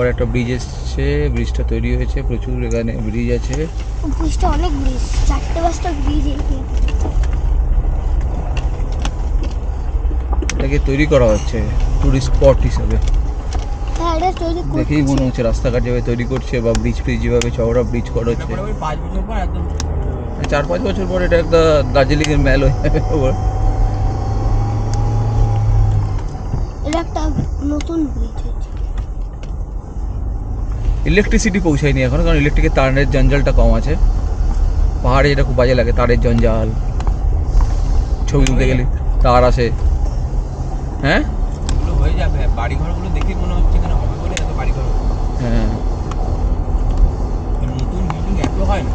আবার একটা ব্রিজ এসছে, ব্রিজটা তৈরি হয়েছে, প্রচুর এখানে ব্রিজ আছে। ব্রিজটা অনেক ব্রিজ, 4-5টা ব্রিজ এটাকে তৈরি করা হচ্ছে টুরিস্ট স্পট হিসাবে। হ্যাঁ, এটা তৈরি করছে। দেখেই মনে হচ্ছে রাস্তাঘাট যেভাবে তৈরি করছে বা ব্রিজ যেভাবে চওড়া ব্রিজ করা হচ্ছে, 4-5 বছর পর এটা একটা দার্জিলিং এর ম্যাল হয়ে যাবে। এটা একটা নতুন ব্রিজ হয়েছে। ইলেকট্রিসিটি পৌঁছায়নি এখন, কারণ ইলেকট্রিকের তারের জঞ্জালটা কম আছে। পাহাড়ে যেটা খুব বাজে লাগে, তারের জঞ্জাল, ছবি তুলতে গেলে তার আসে। হ্যাঁ, এগুলো হয়ে যাবে, বাড়ি ঘরগুলো দেখে মনে হচ্ছে এখানে হবে বলে এত বাড়ি ঘর। হ্যাঁ, নতুন বিল্ডিং এত হয় না,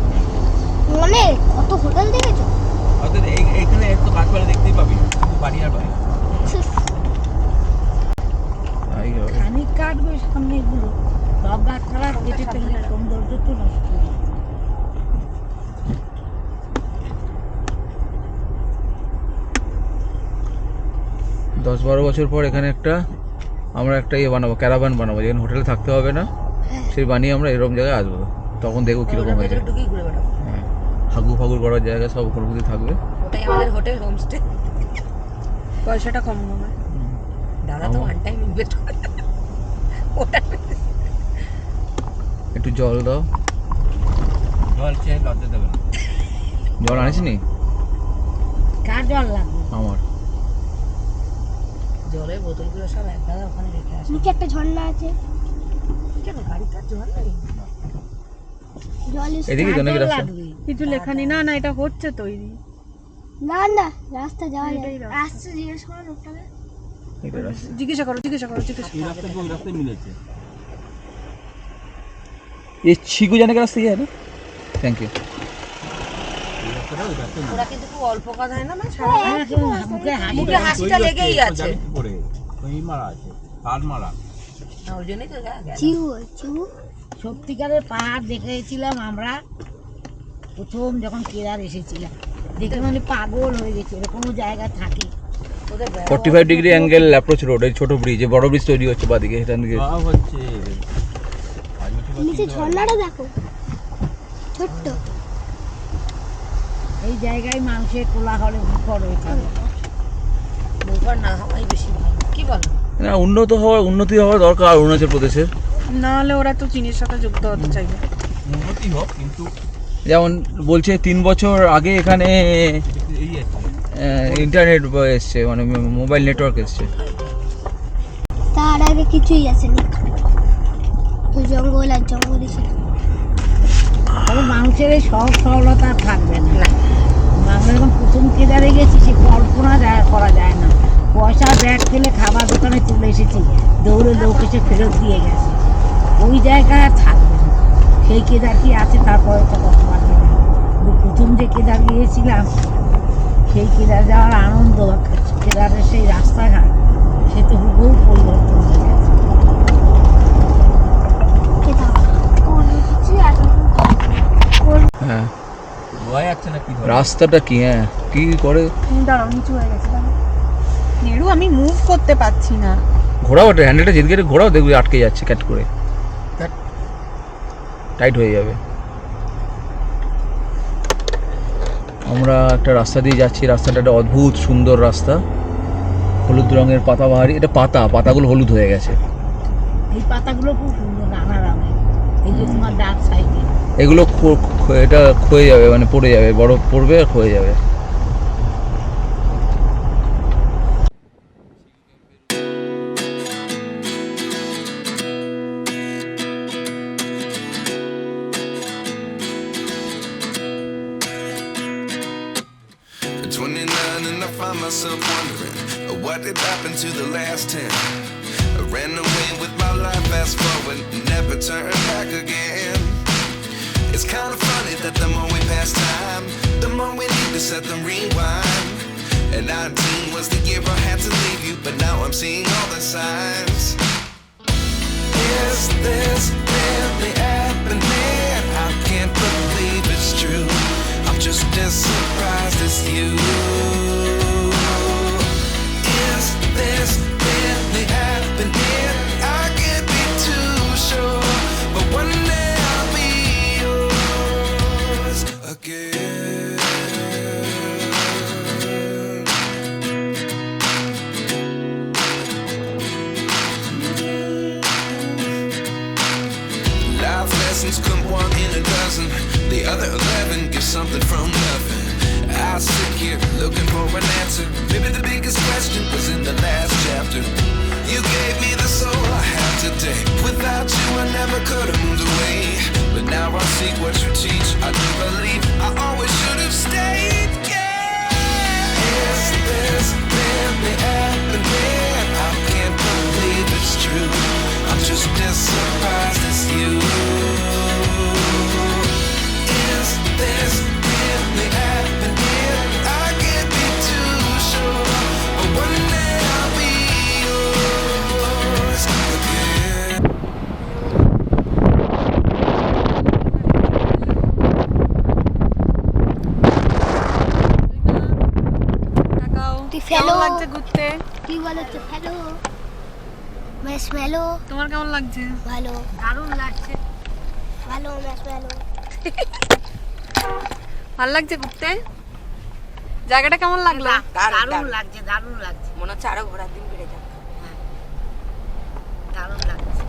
অনেক, কত হোটেল দেখেছো? অর্থাৎ এইখানে একটু গাছপালা দেখতেই পাবি, শুধু বাড়ি আর বাড়ি। খানিক কাটবে সামনে এগুলো, সব গাছপালা কেটে ফেললে সৌন্দর্য তো নষ্ট হবে। 10-12 বছর পর এখানে আমরা একটা বানাবো, ক্যারাভান বানাবো, যেখানে হোটেলে থাকতে হবে না, সেই বানিয়ে আমরা এরকম জায়গায় আসবো। তখন দেখবো কিরকম হয়েছে। হ্যাঁ, হাগু ফাগুর করার জায়গা সব ওখানে মধ্যে থাকবে। ওটাই আমাদের হোটেল হোমস্টে, পয়সাটা কম হবে। দাদা তো ওয়ান টাইম ইনভেস্ট করে। ওটা একটু জল দাও। জল চেয়ে লজ্জা দেবে না। জল আনিস নি? কার জল লাগবে? আমার জলের বোতলগুলো সব এক দাদা ওখানে রেখে আসে। নিচে একটা ঝর্ণা আছে। কেন গাড়িটার জল নেই? জল এদিকে তো নাকি রাস্তা? কিছু লেখা নেই। না না, এটা হচ্ছে তৈরি। না না, রাস্তা যাওয়া যায়। রাস্তা জিজ্ঞেস করো লোকটাকে। এটা রাস্তা। জিজ্ঞাসা করো। এই রাস্তা কোন রাস্তায় মিলেছে? ये छीकू जाने का रास्ता ये है ना? Thank you. ওরা কিন্তু খুব অল্প কথায় না, মুখে হাসিটা লেগেই আছে। ওই মারা আছে, পাল মারা। ওই জন্যই তো চিউ সত্যিকারের পাহাড় দেখেছিলাম আমরা প্রথম যখন কেদার এসেছিলাম, দেখে মানে পাগল হয়ে গেছে। এরকম জায়গা থাকে। 45 ডিগ্রি অ্যাঙ্গেল অ্যাপ্রোচ রোড, এই ছোট ব্রিজ, বড় ব্রিজ তৈরি হচ্ছে বাদিকে, এটা দিকে সব হচ্ছে। নিচে ঝর্ণাটা দেখো, ছোট্ট। এই জায়গায় মানুষের কোলাহলে মুখর হয়ে থাকে। মুখর না হওয়াই বেশি ভালো, কি বলো? না, উন্নতি হওয়া দরকার অরুণাচল প্রদেশের। না হলে ওরা তো চীনের সাথে যুক্ত হতে চাইবে। উন্নতি হোক, কিন্তু যেমন বলছে 3 বছর আগে এখানে এই আছে ইন্টারনেট এসছে, মানে মোবাইল নেটওয়ার্ক এসছে। তার আগে কিছুই আসেনি, জঙ্গল আর জঙ্গলই ছিল। তবে মানুষের এই সব সরলতা থাকবে না। আমরা যখন প্রথম কেদারে গেছি, সে কল্পনা করা যায় না। পয়সা ব্যাগ ফেলে খাবার দোকানে চলে এসেছি, দৌড়ে লোক এসে ফেরত দিয়ে গেছে। ওই জায়গায় থাকবে না। সেই কেদার কি আছে তারপরে তো কত বাকি নেই। প্রথম যে কেদার গিয়েছিলাম, সেই কেদার যাওয়ার আনন্দ, কেদারের সেই রাস্তাঘাট, সে তো হুবহু পরিবর্তন হয়ে গেছে। হ্যাঁ, বোঝা যাচ্ছে না কি ধরে। রাস্তাটা কি, হ্যাঁ কি করে দাঁড়াও, নিচু হয়ে গেছে। নেড়ু, আমি মুভ করতে পারছি না। ঘোরাও, ওটা হ্যান্ডেলটা যেদিকে ঘোরাও দেখবি আটকে যাচ্ছে, ক্যাট করে টাইট হয়ে যাবে। আমরা একটা রাস্তা দিয়ে যাচ্ছি, রাস্তাটা একটা অদ্ভুত সুন্দর রাস্তা, হলুদ রঙের পাতাবাহারি। এটা পাতাগুলো হলুদ হয়ে গেছে। এই পাতাগুলো খুব সুন্দর, নানা রঙের। এই যে তোমার ডাক সাইডে এগুলো এটা ক্ষয়ে যাবে, মানে পড়ে যাবে, বরফ পড়বে আর ক্ষয়ে যাবে। At 29 and I find myself wondering what did happen to the last 10. I ran away with my life, fast forward, never turn back again. It's kind of funny that the more we pass time, the more we need to set them rewind. And 19 was the year I had to leave you, but now I'm seeing all the signs. Is this really happening? I can't believe it's true. I'm just as surprised as you. Is this really happening? I can't be too sure. The other 11 give something from nothing. I sit here looking for an answer. Maybe the biggest question was in the last chapter. You gave me the soul I have today. Without you I never could have moved away. But now I see what you teach. I do believe I always should have stayed. Yeah. Is this really happening? I can't believe it's true. I'm just as surprised as you. Is this really happening? I can't be too sure. But one day I'll be yours again. কেমন লাগছে ঘুরতে? কি বলো তো? Hello ম্যাশমেলো। তোমার কেমন লাগছে? ভালো দারুণ লাগছে। ভালো ম্যাশমেলো। ভালো লাগছে ঘুরতে? জায়গাটা কেমন লাগলো? দারুণ লাগছে, দারুণ লাগছে। মনে হচ্ছে আরো ঘোরার দিন বেড়ে যাবে। দারুণ লাগছে।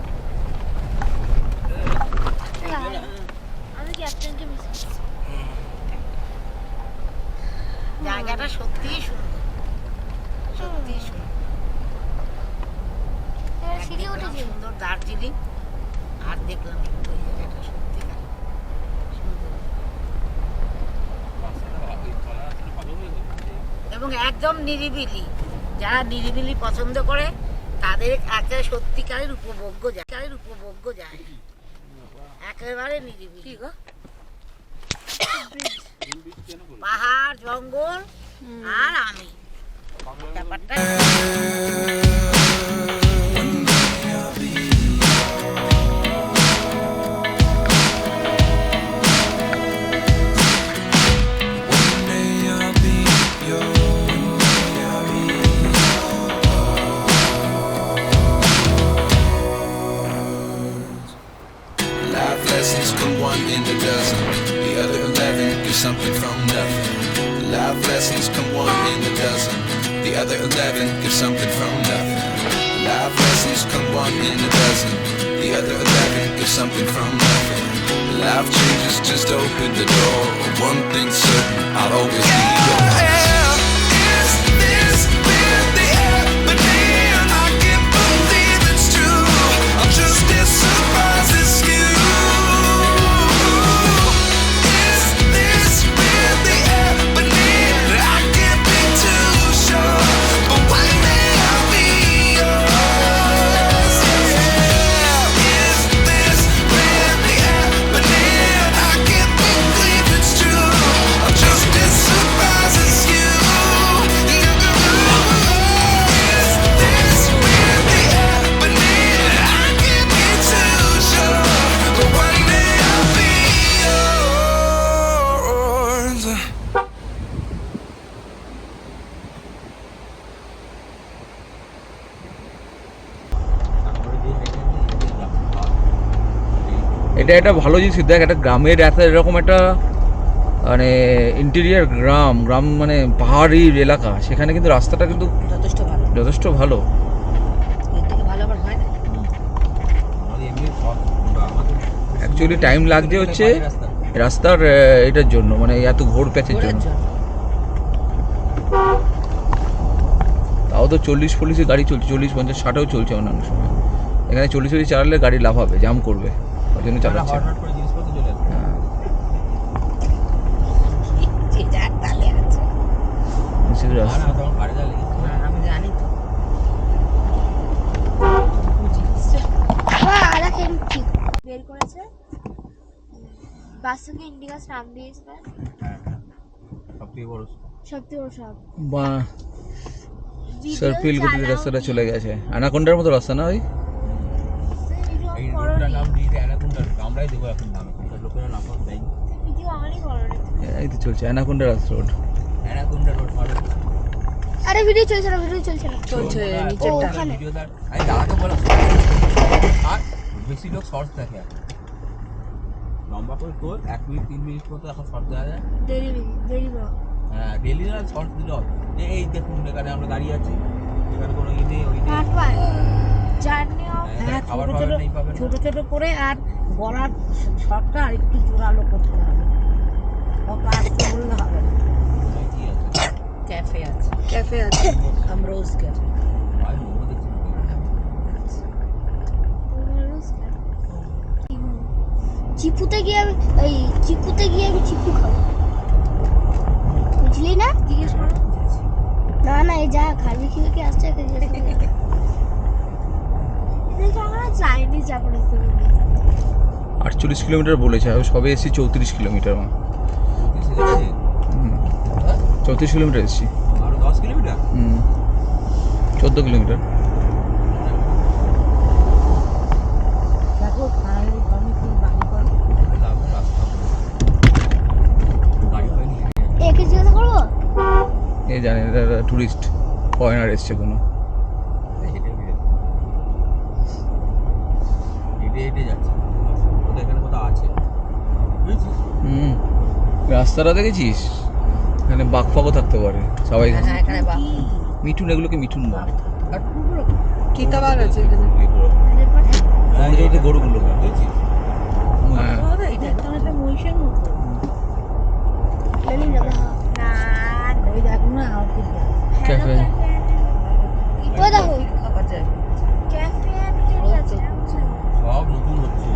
আমি ক্যাপ্টেনকে মিস করছি। জায়গাটা সত্যিই সুন্দর, সত্যিই সুন্দর। সিঁড়ি একদম উঠেছি। সুন্দর দার্জিলিং। আর দেখলাম একটু এই জায়গাটা সত্যিকার সুন্দর এবং একদম নিরিবিলি। যারা নিরিবিলি পছন্দ করে তাদের একটা সত্যিকারের উপভোগ্য যায়, একেবারে নিরিবিলি। পাহাড়, জঙ্গল আর আমি, ব্যাপারটা Life lessons come one in a dozen. The other 11 give something from nothing. Life lessons come one in a dozen. The other 11 give something from nothing. Life lessons come one in a dozen. The other 11 give something from nothing. Life changes, just open the door. One thing's certain, I'll always be yours. Is this really happening? I can't believe it's true. I'm just as surprised as you. Is this really happening? I can't be too sure, but one day I'll be yours. Yeah. Is this really happening? I can't believe it's true. I'm just as surprised as you. Is this really happening? I can't be too sure, but one day I'll be yours. এটা একটা ভালো জিনিস দেখ, একটা গ্রামের এত এরকম একটা মানে ইন্টেরিয়ার গ্রাম মানে পাহাড়ি এলাকা, সেখানে কিন্তু রাস্তাটা কিন্তু যথেষ্ট ভালো। যথেষ্ট ভালো। এর থেকে ভালো আবার হয় না। আমাদের এমনি আমাদের অ্যাকচুয়ালি টাইম লাগছে হচ্ছে রাস্তার এটার জন্য, মানে এত ঘোর প্যাচের জন্য। তাও তো 40-40 গাড়ি চলছে, 40-50-60ও চলছে অন্যান্য সময়। এখানে 40 চালালে গাড়ি লাভ হবে, জাম করবে, ওই জন্য চালাচ্ছে। হঠাৎ করে জিনিসপত্র চলে আসে। হ্যাঁ, যে যার তালে আছে। নিশ্চয়ই না রাস্তা। না, তখন গাড়ি যা লেগেছে। না, আমি জানি তো। দেখেন ঠিক বের করেছে, বাস থেকে ইন্ডিগাস নাম দিয়েছে। হ্যাঁ হ্যাঁ, সবথেকে বড় সত্যি ও সব বা সার্ফিল গতিতে রাস্তাটা চলে গেছে, অ্যানাকোন্ডার মতো রাস্তা না ওই? এই রোডটার নাম দিয়েছে অ্যানাকোন্ডা রোড। আমরাই দেবো এখন নাম, এখানকার লোকেরা নাম দেয়নি। ভিডিও আমারই করো। এই তো চলছে অ্যানাকোন্ডা রাস্তা রোড। অ্যানাকোন্ডা রোড মানে আরে ভিডিও চলছে না, ভিডিও চলছে না। চলছে ও, নিচেরটা। ওখানে। ভিডিওটার আমি দাঁড়াতে বললাম, আর বেশি লোক শর্টস দেখে এখন। লম্বা করে তোর 1 মিনিট 3 মিনিট মতো এখন শর্ট দেওয়া যায়। দেরি হ্যাঁ, ডেলি না শর্টস দিল। এই দেখুন এখানে আমরা দাঁড়িয়ে আছি, এখানে কোনো ই নেই, ওই নেই। জার্নি অফ এখানে খাবার ছোট পাবেন ছোট নেই পাবেন না। ছোট ছোট করে আর গলার শটটা আর একটু জোরালো করতে হবে। ক্যাফে আছে আমরোজ ক্যাফে। ভাই মোমো দেখছি না। চিপুতে গিয়ে আমি চিপু খাবো, বুঝলি না? জিজ্ঞেস করো। না এই যা খাবি কি কি আসছে আমরা চাইনিজ জাপানিজ দেবো। 48 কিলোমিটার বলেছে, আমি সবে এসেছি 34 কিলোমিটার। মা 34 কিলোমিটার এসেছি। আরো 10 কিলোমিটার 14 কিলোমিটার। দেখো খাই আমি কি বাড়ি করো। যাবো রাস্তা গাড়ি পাই নিয়ে একে জিজ্ঞাসা করবো। এই জানি এটা টুরিস্ট ফরেনার এসছে কোনো। হেঁটে যাচ্ছে ওদের এখানে কোথাও আছে বুঝেছিস? রাস্তাটা দেখেছিস? এখানে বাঘ ফাগও থাকতে পারে সবাই। হ্যাঁ এখানে বাপ মিঠুন, এগুলোকে মিঠুন বলে। আর কুকুরও কিতা বাঘ আছে এখানে? গরুগুলো বুঝেছিস? হ্যাঁ এটা তো একটা মহিষের মতো। লেনি যাবো। না ওই দেখো না আর কি ক্যাফে। ও দেখো খাবার যায়। ক্যাফে আছে। সব নতুন হচ্ছে।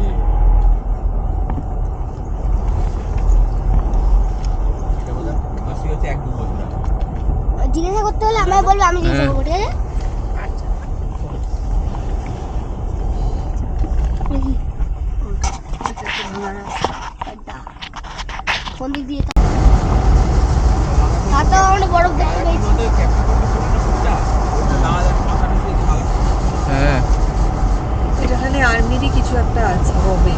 এটা বোধহয় বেশি হচ্ছে 1-2 বছর আগে। জিজ্ঞাসা করতে হলে আমায় বলবে, আমি জিজ্ঞাসা করবো, ঠিক আছে? আচ্ছা কোন দিক দিয়ে হাতে আমরা বরফ দেখতে পেয়েছি। আমাদের ক্যাপ্টেন ফুটটা না দেখো মাথা নিচে যে হালকা হ্যাঁ এখানে আর্মিরই কিছু একটা আছে হবে।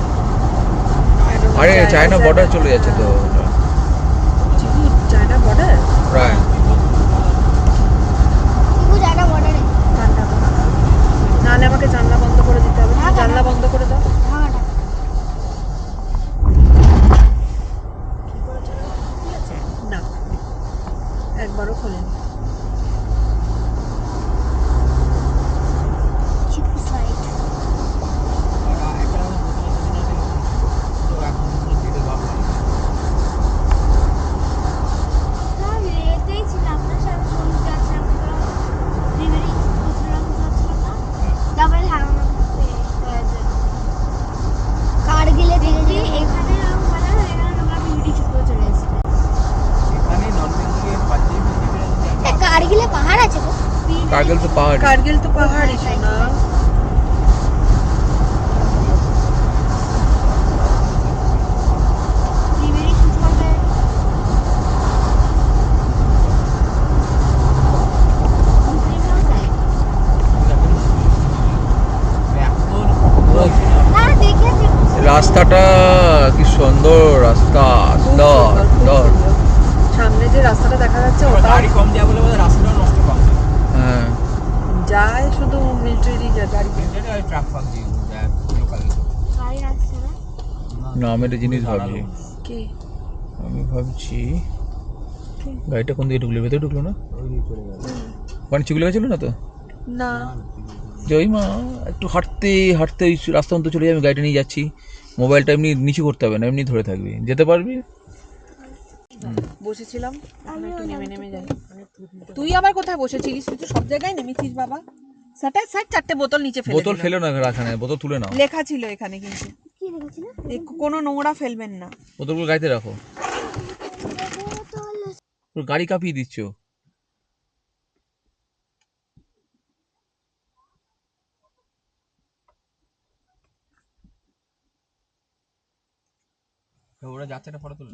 আরে চায়না বর্ডার চলে যাচ্ছে তো চায়না বর্ডার প্রায়। শুধু জায়গা বর্ডারে নাহলে আমাকে জানলা বন্ধ করে দিতে হবে। তুমি জানলা বন্ধ করে দাও। ঢাকাটা না একবারও খোলেনি। চিপু সাইড। একটা তো এখন যেতে ভাবলাম হ্যাঁ লেতেই ছিলাম না, সব শরীর যাচ্ছিলাম রিভারি বুঝলাম যাচ্ছিলাম না। তারপরে ধারণা কারগিলে দেখি এখানে এরকম মানে এখানে আমরা ভিডিও শুট করে চলে এসেছি। এখানে নর্থ বেঙ্গলের পাঞ্জাবি কারগিলে পাহাড় আছে গো। কার্গিল তো পাহাড়। কার্গিল তো পাহাড়ই শোনা। রিভারি শুট করবে। না দেখেছি রাস্তাটা কি সুন্দর রাস্তা, সুন্দর সুন্দর। সামনে যে রাস্তাটা দেখা যাচ্ছে ওটা গাড়ি কম যায় বলে বোধহয় রাস্তাটা নষ্ট কম হ্যাঁ যায় শুধু মিলিটারি গাড়ি। যায় ট্রাক ফাক দিয়ে যায় লোকাল গাড়ি আসছে না। না আমি একটা জিনিস ভাবছি। কি আমি ভাবছি গাড়িটা কোন দিকে ঢুকলো, ভেতরে ঢুকলো না? ওই দিকে চলে গেল মানে চুগলে গেছিল না তো? না যে ওই মা একটু হাঁটতে হাঁটতে ওই রাস্তা অন্ত চলে যাবে, গাড়িটা নিয়ে যাচ্ছি, মোবাইলটা এমনি নিচু করতে হবে না, এমনি ধরে থাকবি, যেতে পারবি। বসেছিলাম এখন একটু নেমে নেমে যাই। তুই আবার কোথায় বসেছিলিস? তুই তো সব জায়গায় নেমেছিস বাবা। সাটার সাইড 4টে বোতল নিচে ফেলে বোতল দিলাম। ফেলো না রাখানে, বোতল তুলে নাও। লেখা ছিল এখানে কিন্তু কি দেখেছিল? কোনো নোংরা ফেলবেন না। বোতলগুলো গাড়িতে রাখো, পুরো গাড়ি কাঁপিয়ে দিচ্ছ। ওরা যাচ্ছে একটা ফটো তুলে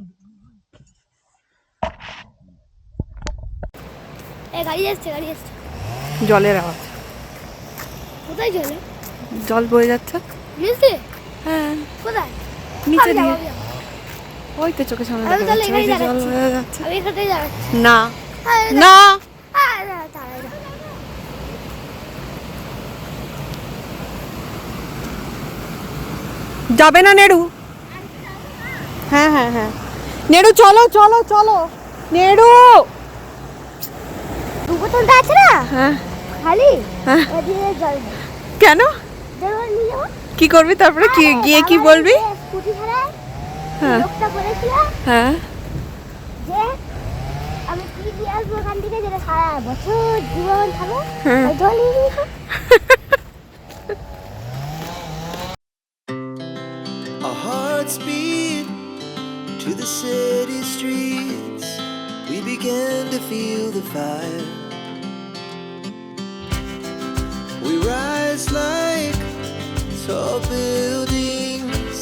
গাড়ি যাচ্ছে গাড়ি যাচ্ছে। জলের আওয়াজ, কোথায় চলে? জল বয়ে যাচ্ছে। নিচে? হ্যাঁ কোথায়? নিচে আমি দিয়ে যাবো, আমি যাবো। ওই তো চোখের সামনে আমি দেখা তাহলে যাচ্ছে, ওই যে এখানেই জল দাঁড়াচ্ছি। বয়ে যাচ্ছে। আমি এখানটাই দাঁড়াচ্ছি। না আরে না তাড়াই দাও। যাবে না নেড়ু? হ্যাঁ হ্যাঁ হ্যাঁ নেড়ু চলো চলো চলো নেড়ু। দু বোতলটা আছে না হ্যাঁ খালি, হ্যাঁ। ওদিকে জল নেই। কেন জল নিয়ে যাবো। কি করবি তারপরে? কি গিয়ে কি বলবি? স্কুটি ছাড়ায় হ্যাঁ লোকটা বলেছিল হ্যাঁ যে আমি কি দিয়ে আসবো আসবো ওখান থেকে যেটা সারা বছর জীবন থাকো আর জল নিয়ে নিয়ে খাও। Our hearts beat to the city streets. We began to feel the fire. We rise like tall buildings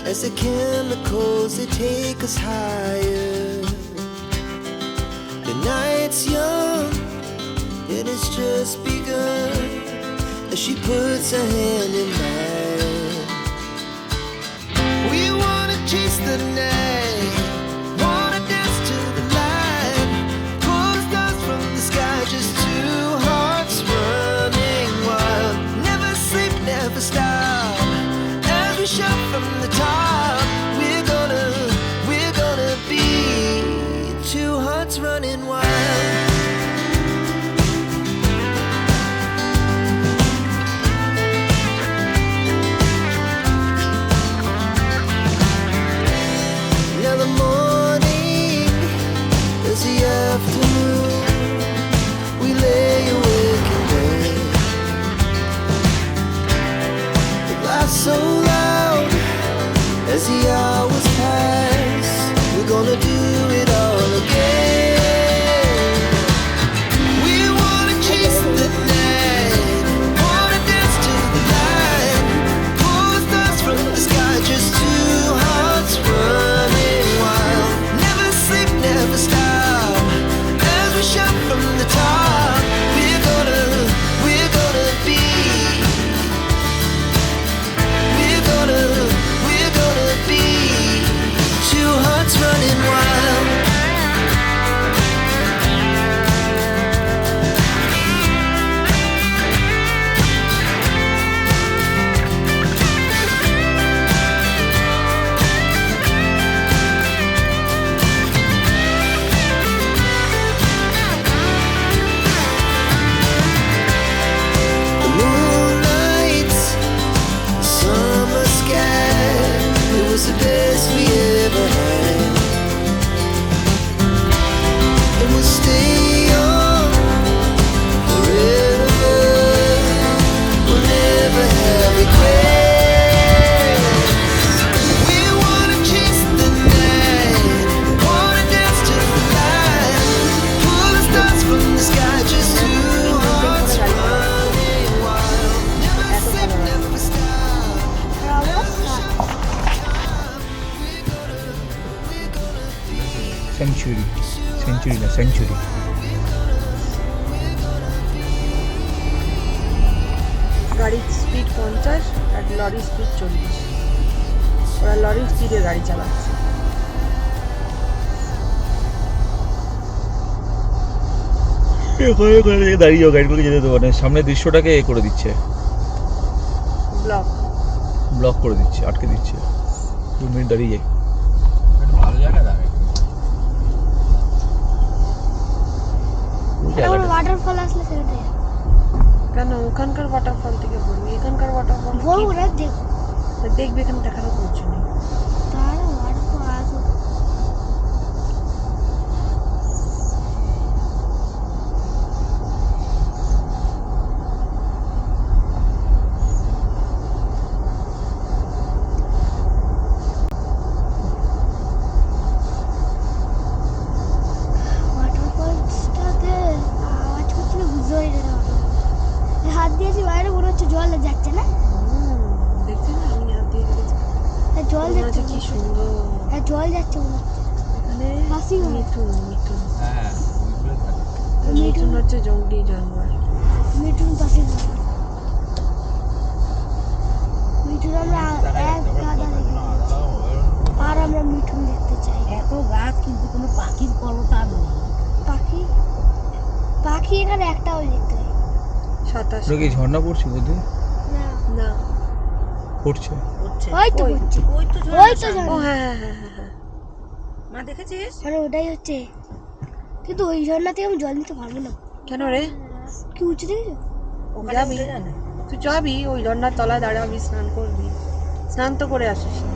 as the chemicals they take us higher. The night's young and it's just begun as she puts her hand in mine. We wanna chase the night, wanna dance to the light, pull stars from the sky, just two hearts running wild. Never sleep, never stop, as we shout from the top. We're gonna be two hearts running wild. Now the morning is the afternoon. We lay awake in bed. The laughs so loud as the hours pass. We're gonna do it all again. We wanna chase the night, wanna dance to the light, pull stars from the sky, just two hearts running wild. Never sleep, never stop, as we shout from the top. We're gonna be. We're gonna be two hearts running wild. The moonlight, summer sky, it was the best we ever had. And we'll stay young forever. We'll never have regrets. We wanna chase the night, wanna dance to the light, pull the stars from the sky, just two hearts running wild. Never sleep, never stop. আর অবস্থা century না century. গাড়ির speed 50 আর লরির speed 40। ওরা লরির স্পিডে গাড়ি চালাচ্ছে। দাঁড়িয়ে গাড়িগুলোকে যেতে দেবো না, সামনের দৃশ্যটাকে এ করে দিচ্ছে, ব্লক ব্লক করে দিচ্ছে, আটকে দিচ্ছে। 2 মিনিট দাঁড়িয়ে যাই। একটা ভালো জায়গা দাঁড়ায়। আমার ওয়াটারফল আসলে সেটা কেন ওখানকার ওয়াটারফল থেকে বলবি, এখানকার ওয়াটারফল বলবো না দেখো দেখবে, এখানে দেখারও কিছু নেই। তার ওয়াটারফল আসো ওয়াটারফলসটাতে আওয়াজ করছিল বুঝতে পারি না waterfall। হাত দিয়েছি বাইরে মনে হচ্ছে জল যাচ্ছে না, দেখছি না আমি হাত দিয়ে দেখেছি, জল মনে হচ্ছে যাচ্ছে কি সুন্দর। জল যাচ্ছে মনে হচ্ছে। এখানে হাসি হয়। মিঠুন মিঠুন হ্যাঁ, ওইগুলো থাকে। মিঠুন হচ্ছে জঙ্গলি জানোয়ার। মিঠুন পাশে মিঠুন আমরা এক গাদা দেখি আর আমরা মিঠুন দেখতে চাই। এত গাছ কিন্তু কোনো পাখির কলতার নেই। পাখি পাখি এখানে একটাও দেখতে পাই 27 ওটা কি ঝর্ণা পড়ছে বোধহয়? না। না পড়ছে। ওই তো ওই। হচ্ছে ওই তো ওই তো ঝর্ণা। ও ঝর্ণা। হ্যাঁ হ্যাঁ হ্যাঁ হ্যাঁ। মা দেখেছিস? মানে ওটাই হচ্ছে, কিন্তু ওই ঝর্ণা থেকে আমি জল নিতে পারবো না। কেন রে? কি উঁচু দেখেছো? ওখানে যাবি? উঠে জানে। তুই যাবি ওই ঝর্ণার তলায় দাঁড়াবি, স্নান করবি, স্নান তো করে আসিস না।